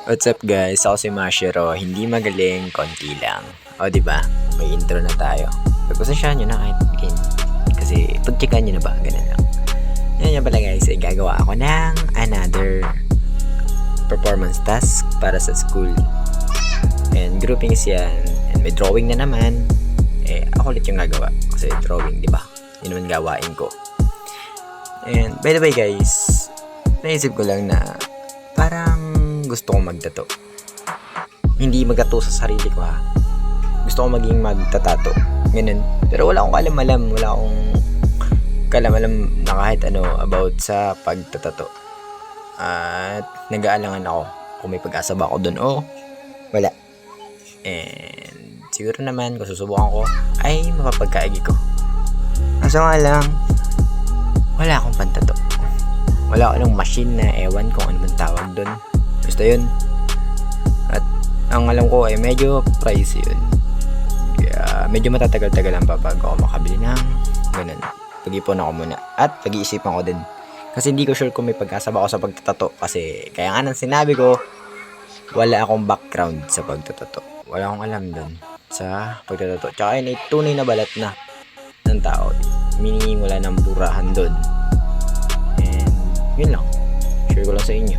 What's up guys? Ako si Mashiro. Hindi magaling, konti lang. O diba? May intro na tayo. Pagpasensyahan nyo na kahit begin. Kasi pag-checkan nyo na ba? Ganun lang. Yan pala guys. Ay gagawa ako ng another performance task para sa school. And groupings yan. And may drawing na naman. Ako ulit yung gagawa. Kasi drawing, diba? Yun naman gawain ko. And by the way guys, naisip ko lang na parang gusto kong magtato. Hindi magtato sa sarili ko ha. Gusto kong maging magtatato. Ganun. Pero wala akong alam-alam. Wala akong kalam-alam na kahit ano about sa pagtatato. At nag-aalangan ako kung may pag-asa ba ako dun o wala. And siguro naman kung susubukan ko ay mapapagkaigi ko. Kaso nga lang, wala akong pantato. Wala akong machine na ewan kung ano man tawag dun. Basta yun. At ang alam ko ay medyo pricey yun. Kaya medyo matatagal-tagalan pa bago ako makabili ng ganun. Pag-ipon ako muna. At pag-iisipan ko din. Kasi hindi ko sure kung may pag-asa ba ako sa pagtatato. Kasi kaya nga nang sinabi ko, wala akong background sa pagtatato. Wala akong alam dun sa pagtatato. Tsaka yun ay tunay na balat na ng tao. Meaning wala ng burahan dun. And yun lang. Share ko lang sa inyo.